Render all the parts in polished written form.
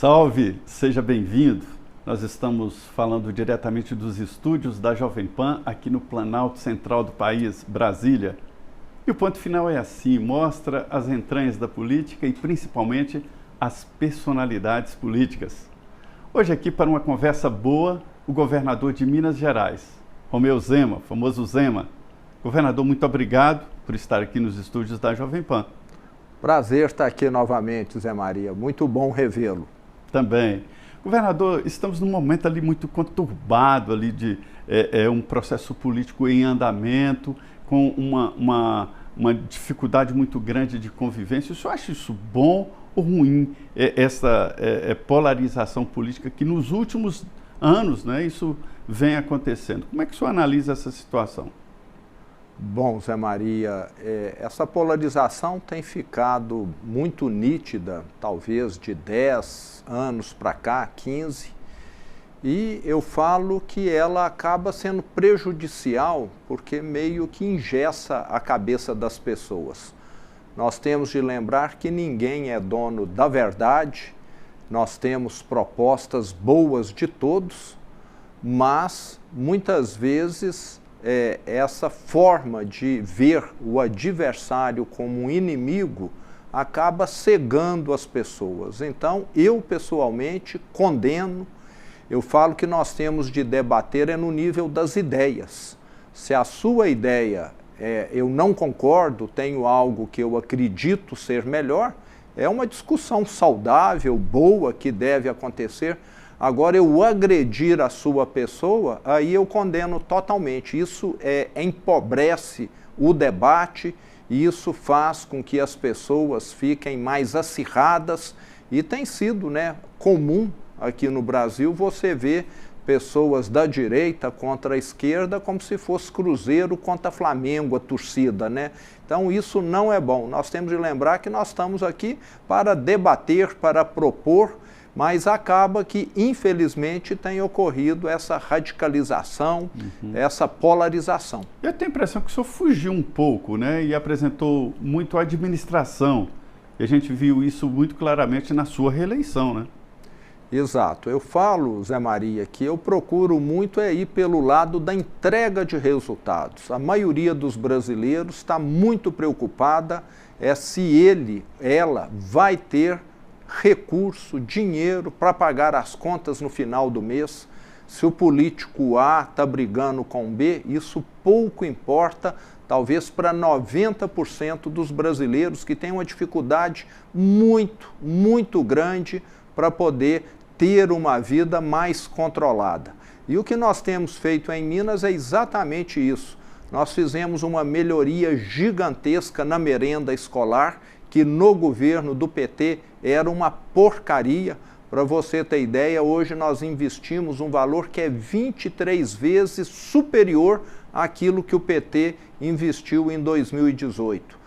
Salve, seja bem-vindo. Nós estamos falando diretamente dos estúdios da Jovem Pan, aqui no Planalto Central do país, Brasília. E o ponto final é assim, mostra as entranhas da política e principalmente as personalidades políticas. Hoje aqui para uma conversa boa, o governador de Minas Gerais, Romeu Zema, famoso Zema. Governador, muito obrigado por estar aqui nos estúdios da Jovem Pan. Prazer estar aqui novamente, Zé Maria. Muito bom revê-lo. Também. Governador, estamos num momento ali muito conturbado, ali de um processo político em andamento, com uma dificuldade muito grande de convivência. O senhor acha isso bom ou ruim, essa polarização política que nos últimos anos, né, isso vem acontecendo? Como é que o senhor analisa essa situação? Bom, Zé Maria, essa polarização tem ficado muito nítida, talvez de 10 anos para cá, 15, e eu falo que ela acaba sendo prejudicial porque meio que engessa a cabeça das pessoas. Nós temos de lembrar que ninguém é dono da verdade, nós temos propostas boas de todos, mas muitas vezes essa forma de ver o adversário como um inimigo acaba cegando as pessoas. Então, eu pessoalmente condeno, eu falo que nós temos de debater no nível das ideias. Se a sua ideia eu não concordo, tenho algo que eu acredito ser melhor, é uma discussão saudável, boa, que deve acontecer. Agora, eu agredir a sua pessoa, aí eu condeno totalmente. Isso empobrece o debate, e isso faz com que as pessoas fiquem mais acirradas, e tem sido, né, comum aqui no Brasil você ver pessoas da direita contra a esquerda como se fosse Cruzeiro contra Flamengo, a torcida, né? Então isso não é bom. Nós temos de lembrar que nós estamos aqui para debater, para propor, mas acaba que, infelizmente, tem ocorrido essa radicalização, essa polarização. Eu tenho a impressão que o senhor fugiu um pouco, né, e apresentou muito a administração. E a gente viu isso muito claramente na sua reeleição, né? Exato. Eu falo, Zé Maria, que eu procuro muito ir pelo lado da entrega de resultados. A maioria dos brasileiros está muito preocupada se ela vai ter recurso, dinheiro para pagar as contas no final do mês. Se o político A está brigando com o B, isso pouco importa, talvez para 90% dos brasileiros que têm uma dificuldade muito grande para poder ter uma vida mais controlada. E o que nós temos feito em Minas é exatamente isso. Nós fizemos uma melhoria gigantesca na merenda escolar, que no governo do PT era uma porcaria. Para você ter ideia, hoje nós investimos um valor que é 23 vezes superior àquilo que o PT investiu em 2018.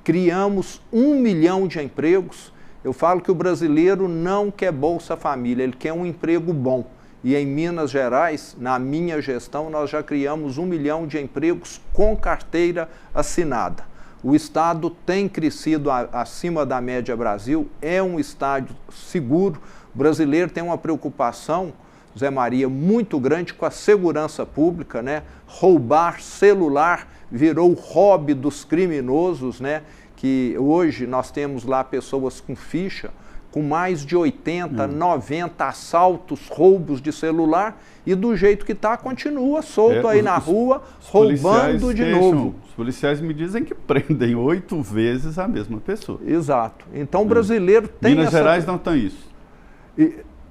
Criamos 1 milhão de empregos. Eu falo que o brasileiro não quer Bolsa Família, ele quer um emprego bom. E em Minas Gerais, na minha gestão, nós já criamos 1 milhão de empregos com carteira assinada. O Estado tem crescido acima da média Brasil, é um Estado seguro. O brasileiro tem uma preocupação, Zé Maria, muito grande com a segurança pública, né? Roubar celular virou o hobby dos criminosos, né? Que hoje nós temos lá pessoas com ficha, com mais de 80, 90 assaltos, roubos de celular, e do jeito que está, continua solto aí na rua, roubando de novo. Os policiais me dizem que prendem 8 vezes a mesma pessoa. Exato. Então o brasileiro tem Minas Gerais não tem isso.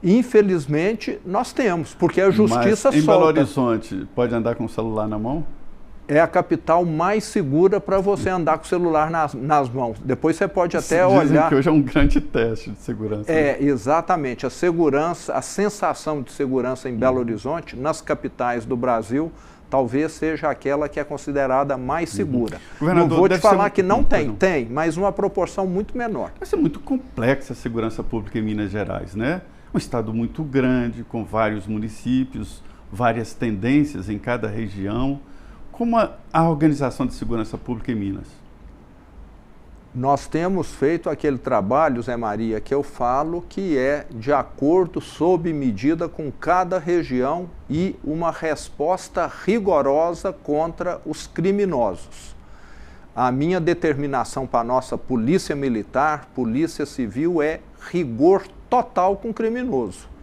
Infelizmente, nós temos, porque a justiça solta. Em Belo Horizonte, pode andar com o celular na mão? É a capital mais segura para você andar com o celular nas mãos. Depois você pode até olhar... Dizem que hoje é um grande teste de segurança. Exatamente. A segurança, a sensação de segurança em Belo Horizonte, nas capitais do Brasil, talvez seja aquela que é considerada mais segura. Não vou te falar que não tem, mas uma proporção muito menor. Vai ser muito complexa a segurança pública em Minas Gerais, né? Um estado muito grande, com vários municípios, várias tendências em cada região. Como a organização de segurança pública em Minas? Nós temos feito aquele trabalho, Zé Maria, que eu falo que é de acordo, sob medida com cada região e uma resposta rigorosa contra os criminosos. A minha determinação para a nossa polícia militar, polícia civil, é rigor total com o criminoso.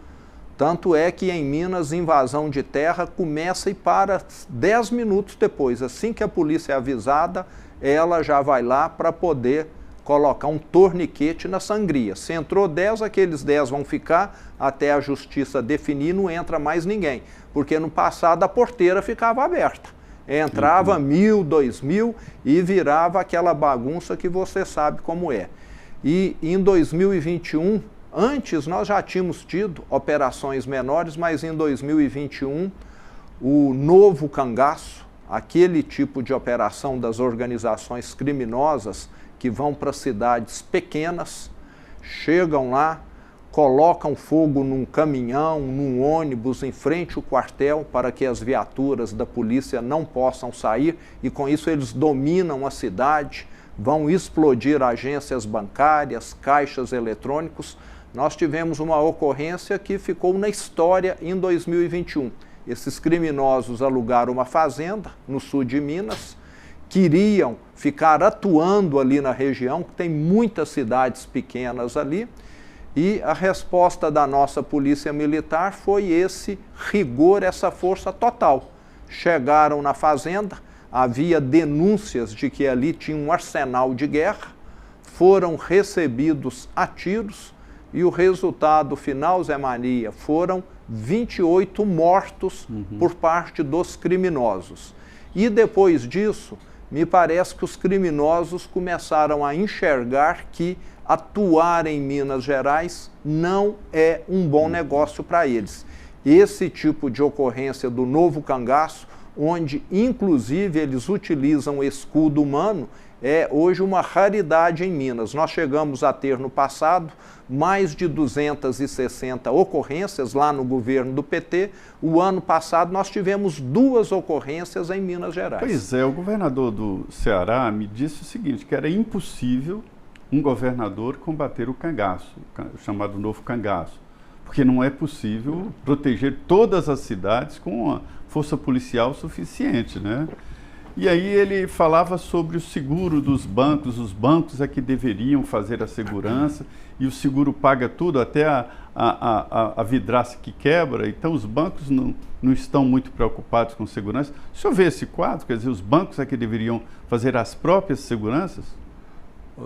Tanto é que em Minas, invasão de terra começa e para 10 minutos depois. Assim que a polícia é avisada, ela já vai lá para poder colocar um torniquete na sangria. Se entrou 10, aqueles 10 vão ficar até a justiça definir, não entra mais ninguém. Porque no passado a porteira ficava aberta. Entrava 1.000, 2.000 e virava aquela bagunça que você sabe como é. E em 2021, antes nós já tínhamos tido operações menores, mas em 2021 o novo cangaço, aquele tipo de operação das organizações criminosas que vão para cidades pequenas, chegam lá, colocam fogo num caminhão, num ônibus em frente ao quartel para que as viaturas da polícia não possam sair e com isso eles dominam a cidade, vão explodir agências bancárias, caixas eletrônicos. Nós tivemos uma ocorrência que ficou na história em 2021. Esses criminosos alugaram uma fazenda no sul de Minas, queriam ficar atuando ali na região, que tem muitas cidades pequenas ali, e a resposta da nossa polícia militar foi esse rigor, essa força total. Chegaram na fazenda, havia denúncias de que ali tinha um arsenal de guerra, foram recebidos a tiros e o resultado final, Zé Maria, foram 28 mortos por parte dos criminosos. E depois disso, me parece que os criminosos começaram a enxergar que atuar em Minas Gerais não é um bom negócio para eles. Esse tipo de ocorrência do novo cangaço, onde inclusive eles utilizam escudo humano, é hoje uma raridade em Minas. Nós chegamos a ter no passado mais de 260 ocorrências lá no governo do PT. O ano passado nós tivemos 2 ocorrências em Minas Gerais. Pois é, o governador do Ceará me disse o seguinte, que era impossível um governador combater o cangaço, o chamado novo cangaço, porque não é possível proteger todas as cidades com uma força policial suficiente, né? E aí ele falava sobre o seguro dos bancos, os bancos é que deveriam fazer a segurança e o seguro paga tudo, até a vidraça que quebra, então os bancos não estão muito preocupados com segurança. O senhor vê esse quadro, quer dizer, os bancos é que deveriam fazer as próprias seguranças?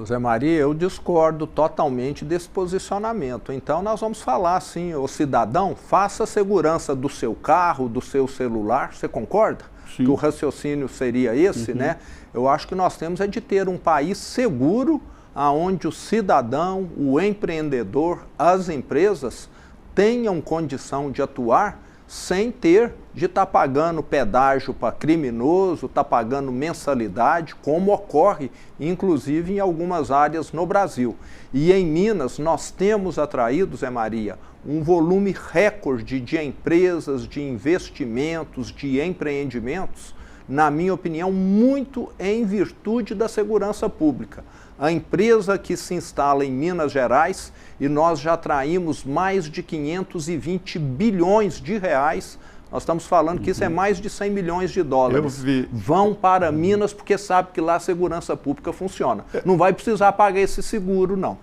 Zé Maria, eu discordo totalmente desse posicionamento. Então nós vamos falar assim, o cidadão, faça a segurança do seu carro, do seu celular, você concorda? Sim. Que o raciocínio seria esse, né? Eu acho que nós temos é de ter um país seguro, onde o cidadão, o empreendedor, as empresas tenham condição de atuar sem ter de estar pagando pedágio para criminoso, estar pagando mensalidade, como ocorre, inclusive, em algumas áreas no Brasil. E em Minas, nós temos atraído, Zé Maria, um volume recorde de empresas, de investimentos, de empreendimentos, na minha opinião, muito em virtude da segurança pública. A empresa que se instala em Minas Gerais, e nós já atraímos mais de 520 bilhões de reais, nós estamos falando que isso é mais de 100 milhões de dólares, vão para Minas porque sabe que lá a segurança pública funciona. Não vai precisar pagar esse seguro, não.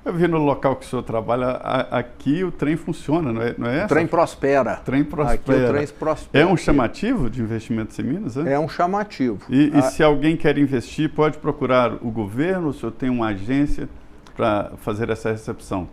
Eu vi no local que o senhor trabalha, aqui o trem funciona, não é? O trem prospera. Trem prospera. Aqui o trem prospera. É um chamativo de investimentos em Minas? É um chamativo. E se alguém quer investir, pode procurar o governo, o senhor tem uma agência para fazer essa recepção?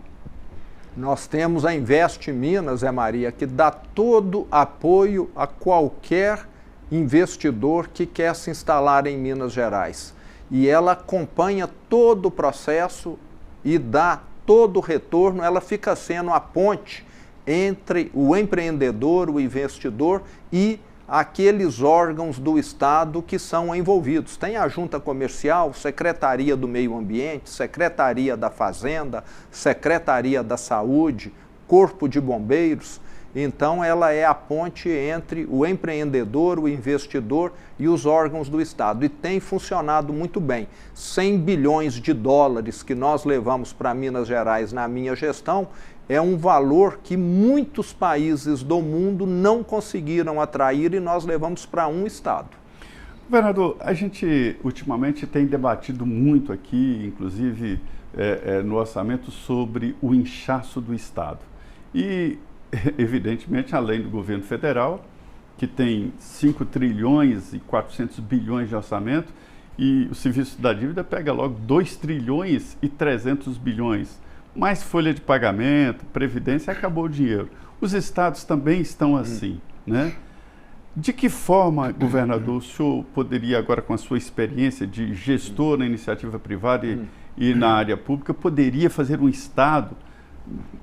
Nós temos a Invest Minas, Zé Maria, que dá todo apoio a qualquer investidor que quer se instalar em Minas Gerais. E ela acompanha todo o processo e dá todo o retorno, ela fica sendo a ponte entre o empreendedor, o investidor e aqueles órgãos do Estado que são envolvidos. Tem a Junta Comercial, Secretaria do Meio Ambiente, Secretaria da Fazenda, Secretaria da Saúde, Corpo de Bombeiros. Então, ela é a ponte entre o empreendedor, o investidor e os órgãos do Estado. E tem funcionado muito bem. 100 bilhões de dólares que nós levamos para Minas Gerais na minha gestão é um valor que muitos países do mundo não conseguiram atrair e nós levamos para um Estado. Governador, a gente ultimamente tem debatido muito aqui, inclusive no orçamento, sobre o inchaço do Estado. E, evidentemente, além do governo federal, que tem 5 trilhões e 400 bilhões de orçamento, e o serviço da dívida pega logo 2 trilhões e 300 bilhões. Mais folha de pagamento, previdência, acabou o dinheiro. Os estados também estão assim, né? De que forma, governador, o senhor poderia, agora com a sua experiência de gestor na iniciativa privada e na área pública, poderia fazer um Estado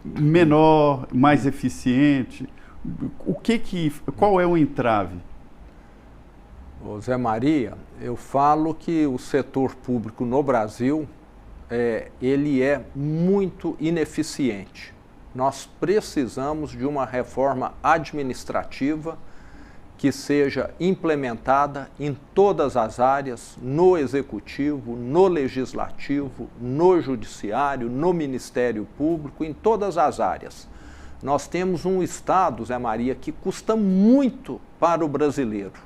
menor, mais eficiente? Qual é o entrave? Ô Zé Maria, eu falo que o setor público no Brasil, ele é muito ineficiente. Nós precisamos de uma reforma administrativa que seja implementada em todas as áreas, no Executivo, no Legislativo, no Judiciário, no Ministério Público, em todas as áreas. Nós temos um Estado, Zé Maria, que custa muito para o brasileiro.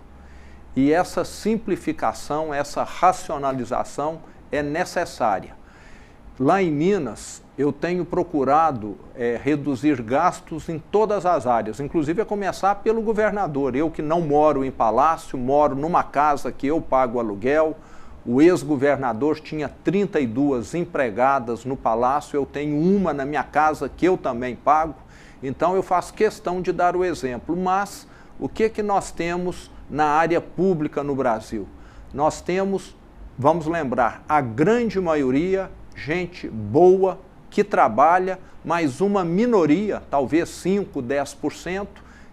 E essa simplificação, essa racionalização é necessária. Lá em Minas, eu tenho procurado reduzir gastos em todas as áreas, inclusive a começar pelo governador. Eu que não moro em palácio, moro numa casa que eu pago aluguel. O ex-governador tinha 32 empregadas no palácio, eu tenho uma na minha casa que eu também pago. Então eu faço questão de dar o exemplo. Mas o que nós temos na área pública no Brasil? Nós temos, vamos lembrar, a grande maioria, gente boa, que trabalha, mas uma minoria, talvez 5%, 10%,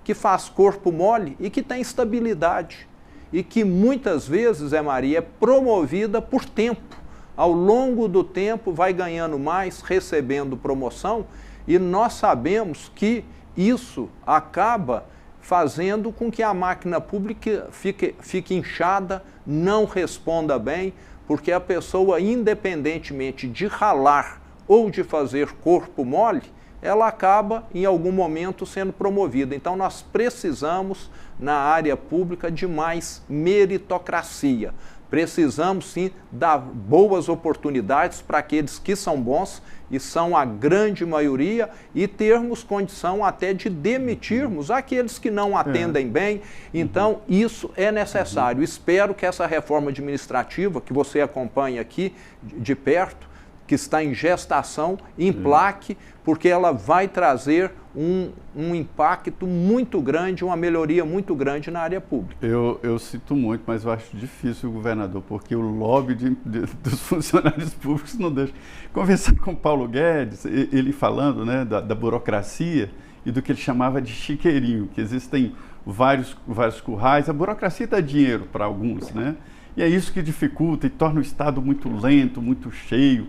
que faz corpo mole e que tem estabilidade. E que muitas vezes, Zé Maria, é promovida por tempo. Ao longo do tempo vai ganhando mais, recebendo promoção, e nós sabemos que isso acaba fazendo com que a máquina pública fique inchada, não responda bem, porque a pessoa, independentemente de ralar ou de fazer corpo mole, ela acaba, em algum momento, sendo promovida. Então, nós precisamos, na área pública, de mais meritocracia. Precisamos, sim, dar boas oportunidades para aqueles que são bons, e são a grande maioria, e termos condição até de demitirmos aqueles que não atendem bem. Então, isso é necessário. Espero que essa reforma administrativa, que você acompanha aqui de perto, que está em gestação, emplaque, porque ela vai trazer um impacto muito grande, uma melhoria muito grande na área pública. Eu sinto muito, mas eu acho difícil, governador, porque o lobby dos funcionários públicos não deixa. Conversar com o Paulo Guedes, ele falando, né, da burocracia e do que ele chamava de chiqueirinho, que existem vários currais, a burocracia dá dinheiro para alguns, né? E é isso que dificulta e torna o Estado muito lento, muito cheio,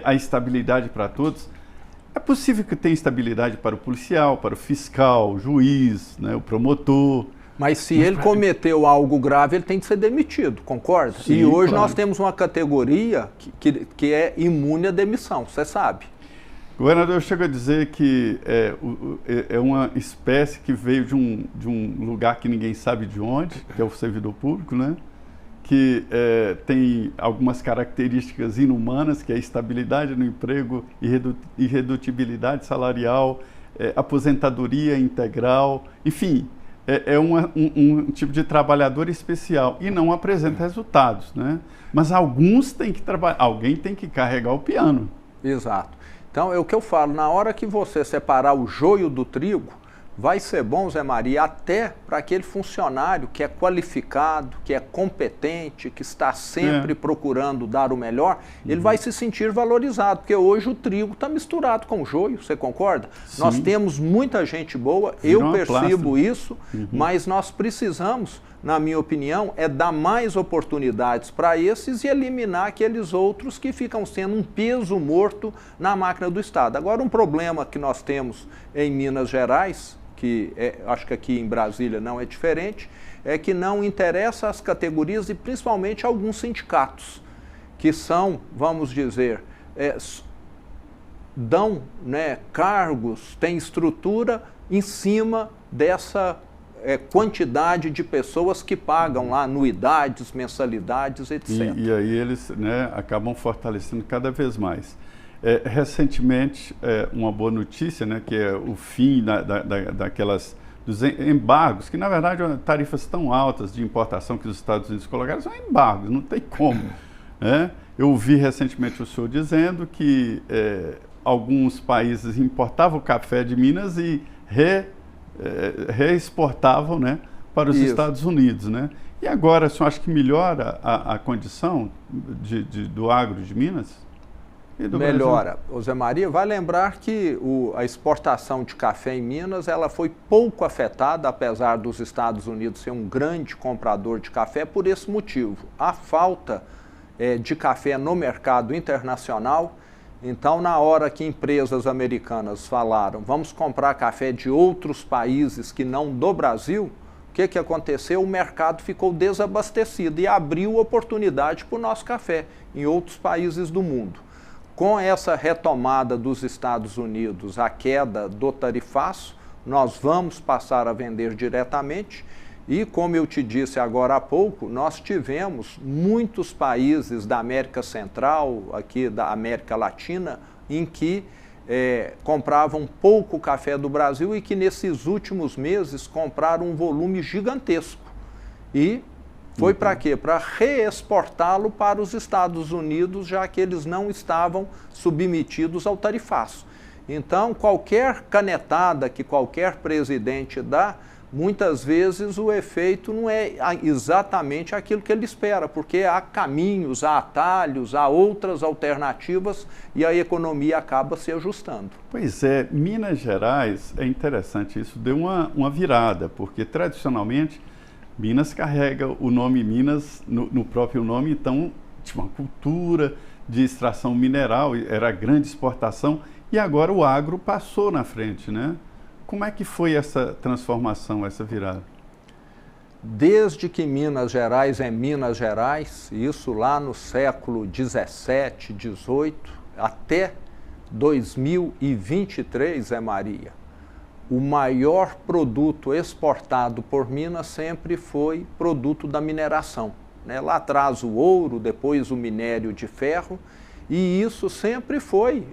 a estabilidade para todos. É possível que tenha estabilidade para o policial, para o fiscal, o juiz, né, o promotor. Mas se ele cometeu algo grave, ele tem que ser demitido, concorda? Sim, e hoje nós temos uma categoria que é imune à demissão, você sabe. Governador, eu chego a dizer que é uma espécie que veio de um lugar que ninguém sabe de onde, que é o servidor público, né? Que tem algumas características inumanas, que é a estabilidade no emprego, irredutibilidade salarial, aposentadoria integral, enfim, um tipo de trabalhador especial e não apresenta resultados, né? Mas alguns têm que trabalhar, alguém tem que carregar o piano. Exato. Então, é o que eu falo, na hora que você separar o joio do trigo, vai ser bom, Zé Maria, até para aquele funcionário que é qualificado, que é competente, que está sempre procurando dar o melhor, ele vai se sentir valorizado, porque hoje o trigo está misturado com o joio, você concorda? Sim. Nós temos muita gente boa, eu percebo isso, mas nós precisamos, na minha opinião, dar mais oportunidades para esses e eliminar aqueles outros que ficam sendo um peso morto na máquina do Estado. Agora, um problema que nós temos em Minas Gerais, acho que aqui em Brasília não é diferente, é que não interessa às categorias e principalmente alguns sindicatos, que são, vamos dizer, dão, né, cargos, têm estrutura em cima dessa quantidade de pessoas que pagam lá anuidades, mensalidades, etc. E aí eles, né, acabam fortalecendo cada vez mais. Recentemente, uma boa notícia, né, que é o fim dos embargos, que na verdade tarifas tão altas de importação que os Estados Unidos colocaram são embargos, não tem como. Né? Eu ouvi recentemente o senhor dizendo que alguns países importavam café de Minas e reexportavam, né, para os Estados Unidos. Né? E agora, o senhor acha que melhora a condição do agro de Minas? Melhora. O Zé Maria, vai lembrar que a exportação de café em Minas ela foi pouco afetada, apesar dos Estados Unidos ser um grande comprador de café, por esse motivo. A falta de café no mercado internacional. Então, na hora que empresas americanas falaram, vamos comprar café de outros países que não do Brasil, o que aconteceu? O mercado ficou desabastecido e abriu oportunidade para o nosso café em outros países do mundo. Com essa retomada dos Estados Unidos, a queda do tarifaço, nós vamos passar a vender diretamente e, como eu te disse agora há pouco, nós tivemos muitos países da América Central, aqui da América Latina, em que compravam pouco café do Brasil e que nesses últimos meses compraram um volume gigantesco. E foi para quê? Para reexportá-lo para os Estados Unidos, já que eles não estavam submetidos ao tarifaço. Então, qualquer canetada que qualquer presidente dá, muitas vezes o efeito não é exatamente aquilo que ele espera, porque há caminhos, há atalhos, há outras alternativas e a economia acaba se ajustando. Pois é, Minas Gerais, é interessante, isso deu uma virada, porque tradicionalmente Minas carrega o nome Minas no próprio nome, então tinha uma cultura de extração mineral, era grande exportação, e agora o agro passou na frente, né? Como é que foi essa transformação, essa virada? Desde que Minas Gerais é Minas Gerais, isso lá no século 17, 18, até 2023, Zé Maria, o maior produto exportado por Minas sempre foi produto da mineração. Né? Lá atrás o ouro, depois o minério de ferro, e isso sempre foi,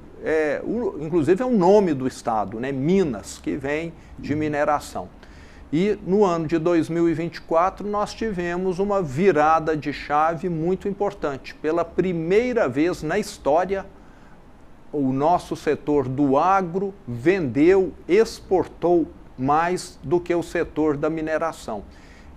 inclusive é o nome do estado, né? Minas, que vem de mineração. E no ano de 2024 nós tivemos uma virada de chave muito importante. Pela primeira vez na história, o nosso setor do agro vendeu, exportou mais do que o setor da mineração.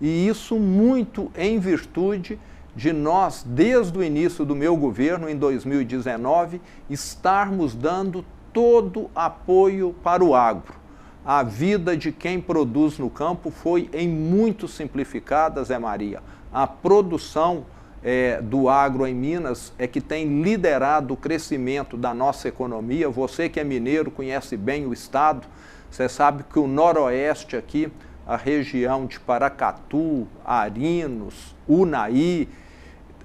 E isso muito em virtude de nós, desde o início do meu governo, em 2019, estarmos dando todo apoio para o agro. A vida de quem produz no campo foi em muito simplificada, Zé Maria. A produção do agro em Minas é que tem liderado o crescimento da nossa economia. Você que é mineiro, conhece bem o estado, você sabe que o noroeste aqui, a região de Paracatu, Arinos, Unaí,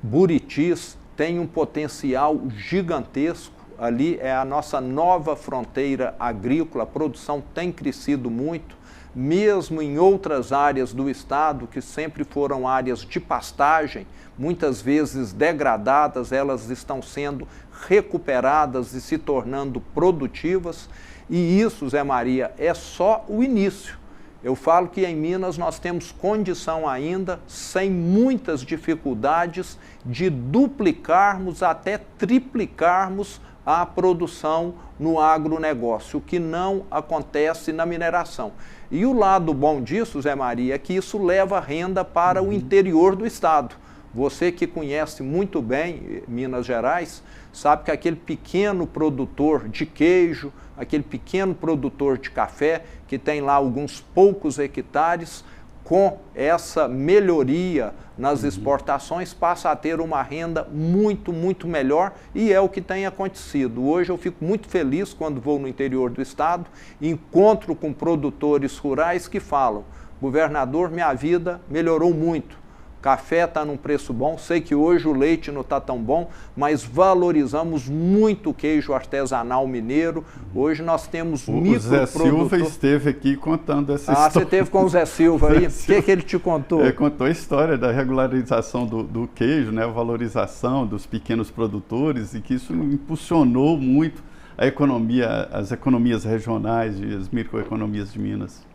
Buritis, tem um potencial gigantesco. Ali é a nossa nova fronteira agrícola, a produção tem crescido muito, mesmo em outras áreas do estado, que sempre foram áreas de pastagem, muitas vezes degradadas, elas estão sendo recuperadas e se tornando produtivas. E isso, Zé Maria, é só o início. Eu falo que em Minas nós temos condição ainda, sem muitas dificuldades, de duplicarmos até triplicarmos a produção no agronegócio, o que não acontece na mineração. E o lado bom disso, Zé Maria, é que isso leva renda para o interior do estado. Você que conhece muito bem Minas Gerais, sabe que aquele pequeno produtor de queijo, aquele pequeno produtor de café, que tem lá alguns poucos hectares, com essa melhoria nas exportações, passa a ter uma renda muito, muito melhor, e é o que tem acontecido. Hoje eu fico muito feliz quando vou no interior do estado, encontro com produtores rurais que falam: governador, minha vida melhorou muito. Café está num preço bom, sei que hoje o leite não está tão bom, mas valorizamos muito o queijo artesanal mineiro. Hoje nós temos microprodutor. O Zé Silva esteve aqui contando essa história. Ah, você esteve com o Zé Silva aí? O que ele te contou? Ele contou a história da regularização do queijo, né, a valorização dos pequenos produtores, e que isso impulsionou muito a economia, as economias regionais e as microeconomias de Minas.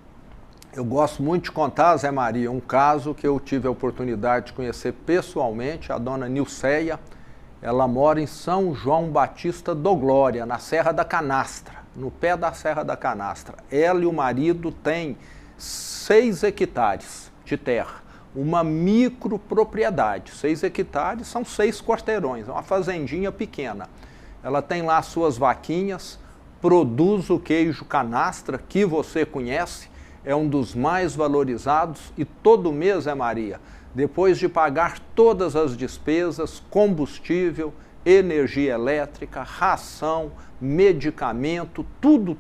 Eu gosto muito de contar, Zé Maria, um caso que eu tive a oportunidade de conhecer pessoalmente, a dona Nilceia. Ela mora em São João Batista do Glória, na Serra da Canastra, no pé da Serra da Canastra. Ela e o marido têm 6 hectares de terra, uma micropropriedade. 6 hectares são 6 quarteirões, uma fazendinha pequena. Ela tem lá suas vaquinhas, produz o queijo canastra, que você conhece, é um dos mais valorizados, e todo mês, Zé Maria, depois de pagar todas as despesas, combustível, energia elétrica, ração, medicamento, tudo,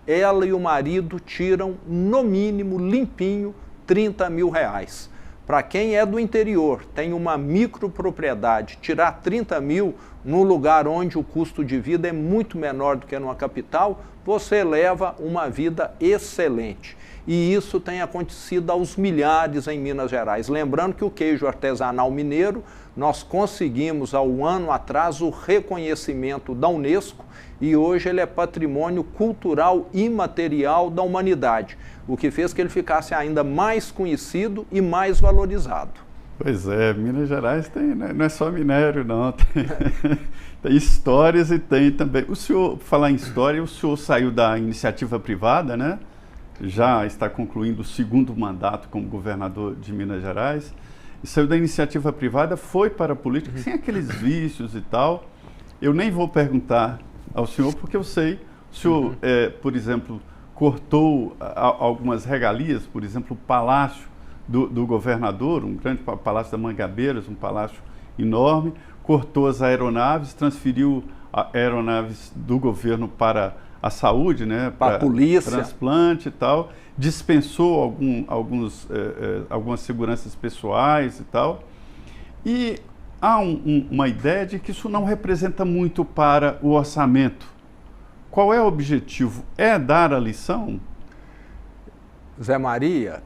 ela e o marido tiram, no mínimo, limpinho, 30 mil reais. Para quem é do interior, tem uma micropropriedade, tirar 30 mil num lugar onde o custo de vida é muito menor do que numa capital, você leva uma vida excelente. E isso tem acontecido aos milhares em Minas Gerais. Lembrando que o queijo artesanal mineiro, nós conseguimos, há um ano atrás, o reconhecimento da Unesco, e hoje ele é patrimônio cultural imaterial da humanidade, o que fez que ele ficasse ainda mais conhecido e mais valorizado. Pois é, Minas Gerais tem, né? Não é só minério, não, tem histórias, e tem também. O senhor, falar em história, o senhor saiu da iniciativa privada, né? Já está concluindo o 2º mandato como governador de Minas Gerais, e saiu da iniciativa privada, foi para a política, sem aqueles vícios e tal. Eu nem vou perguntar ao senhor, porque eu sei, o senhor, por exemplo, cortou algumas regalias, por exemplo, o palácio do governador, um grande palácio da Mangabeiras, um palácio enorme, cortou as aeronaves, transferiu aeronaves do governo para a saúde, né, para a polícia, transplante e tal, dispensou algumas seguranças pessoais e tal. E há uma ideia de que isso não representa muito para o orçamento. Qual é o objetivo? É dar a lição? Zé Maria,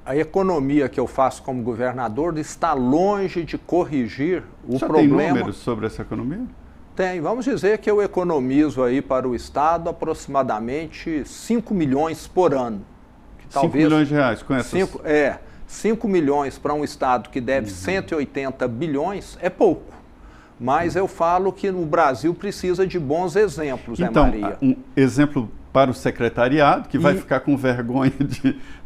a economia que eu faço como governador está longe de corrigir o problema. Tem números sobre essa economia? Tem. Vamos dizer que eu economizo aí para o Estado aproximadamente 5 milhões por ano. 5 milhões de reais com essas... 5 milhões para um Estado que deve 180 bilhões é pouco. Mas eu falo que o Brasil precisa de bons exemplos, então, né, Maria? Um exemplo para o secretariado, que vai ficar com vergonha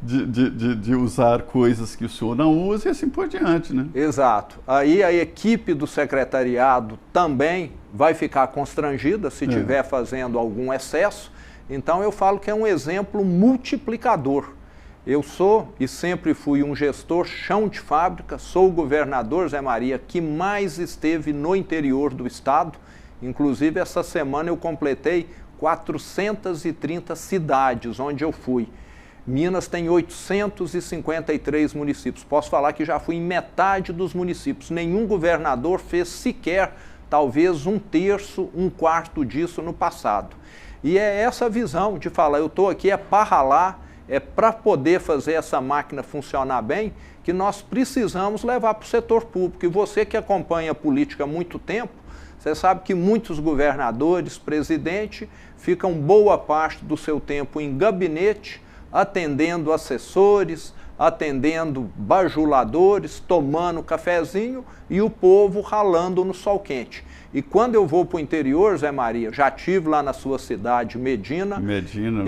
de usar coisas que o senhor não usa, e assim por diante, né? Exato. Aí a equipe do secretariado também vai ficar constrangida se estiver fazendo algum excesso. Então eu falo que é um exemplo multiplicador. Eu sou e sempre fui um gestor chão de fábrica, sou o governador, Zé Maria, que mais esteve no interior do estado. Inclusive, essa semana eu completei 430 cidades onde eu fui. Minas tem 853 municípios. Posso falar que já fui em metade dos municípios. Nenhum governador fez sequer, talvez, 1/3, 1/4 disso no passado. E é essa visão de falar, eu estou aqui para ralar, é para poder fazer essa máquina funcionar bem, que nós precisamos levar para o setor público. E você que acompanha a política há muito tempo, você sabe que muitos governadores, presidente, ficam boa parte do seu tempo em gabinete, atendendo assessores, atendendo bajuladores, tomando cafezinho, e o povo ralando no sol quente. E quando eu vou para o interior, Zé Maria, já estive lá na sua cidade, Medina.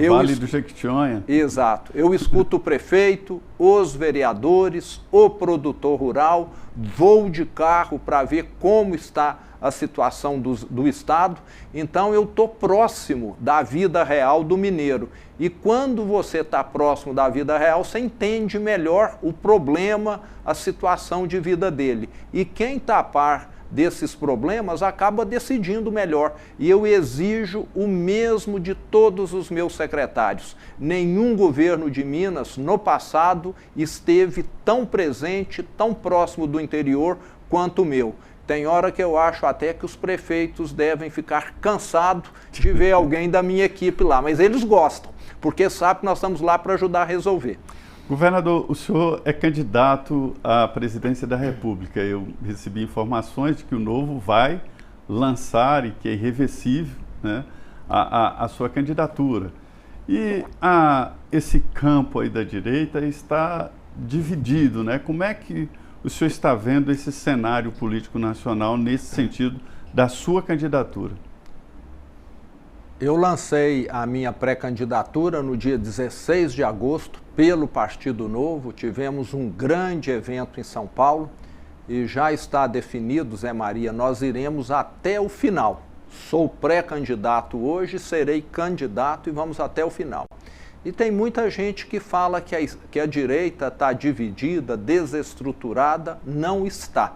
Vale do Jequitinhonha. Exato. Eu escuto o prefeito, os vereadores, o produtor rural, vou de carro para ver como está a situação do Estado. Então eu estou próximo da vida real do mineiro. E quando você está próximo da vida real, você entende melhor o problema, a situação de vida dele. E quem está a par desses problemas acaba decidindo melhor. E eu exijo o mesmo de todos os meus secretários. Nenhum governo de Minas, no passado, esteve tão presente, tão próximo do interior quanto o meu. Tem hora que eu acho até que os prefeitos devem ficar cansados de ver alguém da minha equipe lá, mas eles gostam, porque sabem que nós estamos lá para ajudar a resolver. Governador, o senhor é candidato à presidência da República. Eu recebi informações de que o Novo vai lançar, e que é irreversível, né, a sua candidatura. E esse campo aí da direita está dividido, né? Como é que o senhor está vendo esse cenário político nacional nesse sentido da sua candidatura? Eu lancei a minha pré-candidatura no dia 16 de agosto pelo Partido Novo. Tivemos um grande evento em São Paulo e já está definido, Zé Maria, nós iremos até o final. Sou pré-candidato hoje, serei candidato e vamos até o final. E tem muita gente que fala que a direita está dividida, desestruturada. Não está.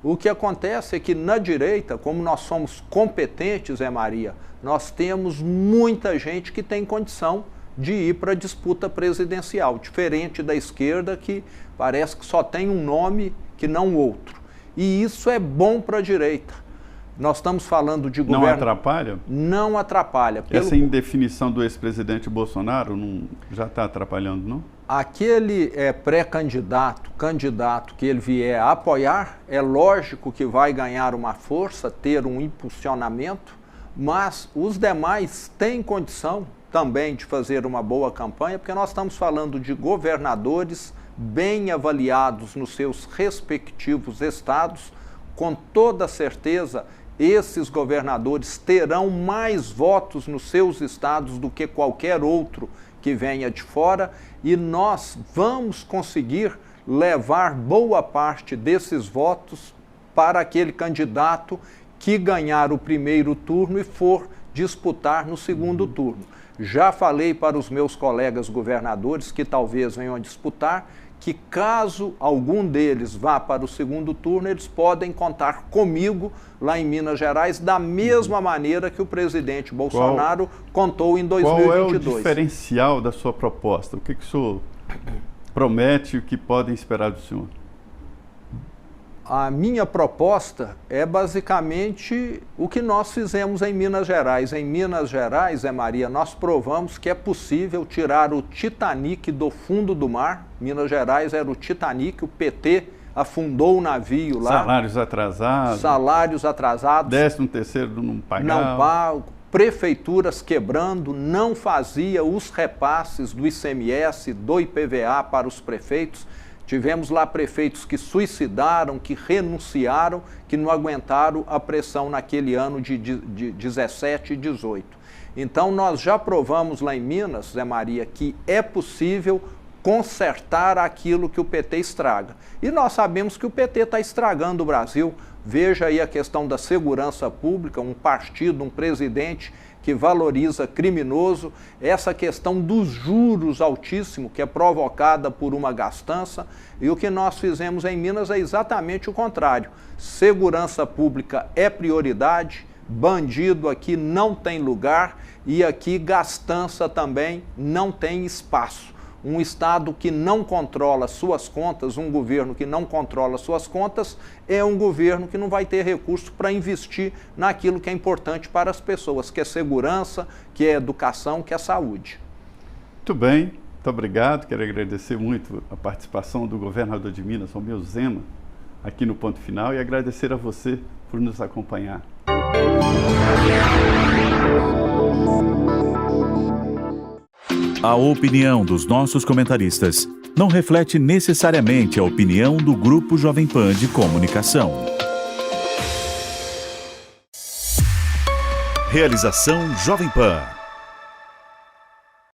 O que acontece é que na direita, como nós somos competentes, Zé Maria, nós temos muita gente que tem condição de ir para a disputa presidencial, diferente da esquerda, que parece que só tem um nome que não outro. E isso é bom para a direita. Nós estamos falando de governo... Não atrapalha? Não atrapalha. Essa indefinição do ex-presidente Bolsonaro não já está atrapalhando, não? Aquele candidato que ele vier a apoiar, é lógico que vai ganhar uma força, ter um impulsionamento, mas os demais têm condição também de fazer uma boa campanha, porque nós estamos falando de governadores bem avaliados nos seus respectivos estados. Com toda certeza, esses governadores terão mais votos nos seus estados do que qualquer outro que venha de fora, e nós vamos conseguir levar boa parte desses votos para aquele candidato que ganhar o primeiro turno e for disputar no segundo turno. Já falei para os meus colegas governadores que talvez venham a disputar, que caso algum deles vá para o segundo turno, eles podem contar comigo lá em Minas Gerais, da mesma maneira que o presidente Bolsonaro contou em 2022. Qual é o diferencial da sua proposta? O que o senhor promete e o que podem esperar do senhor? A minha proposta é basicamente o que nós fizemos em Minas Gerais. Em Minas Gerais, Zé Maria, nós provamos que é possível tirar o Titanic do fundo do mar. Minas Gerais era o Titanic, o PT afundou o navio lá. Salários atrasados. Salários atrasados. 13º não pagava. Não pago. Prefeituras quebrando, não fazia os repasses do ICMS, do IPVA para os prefeitos. Tivemos lá prefeitos que suicidaram, que renunciaram, que não aguentaram a pressão naquele ano de 17 e 18. Então nós já provamos lá em Minas, Zé Maria, que é possível consertar aquilo que o PT estraga. E nós sabemos que o PT está estragando o Brasil. Veja aí a questão da segurança pública, um partido, um presidente que valoriza criminoso, essa questão dos juros altíssimos, que é provocada por uma gastança, e o que nós fizemos em Minas é exatamente o contrário. Segurança pública é prioridade, bandido aqui não tem lugar, e aqui gastança também não tem espaço. Um Estado que não controla suas contas, um governo que não controla suas contas, é um governo que não vai ter recurso para investir naquilo que é importante para as pessoas, que é segurança, que é educação, que é saúde. Muito bem, muito obrigado. Quero agradecer muito a participação do governador de Minas, Romeu Zema, aqui no Ponto Final, e agradecer a você por nos acompanhar. A opinião dos nossos comentaristas não reflete necessariamente a opinião do Grupo Jovem Pan de Comunicação. Realização Jovem Pan.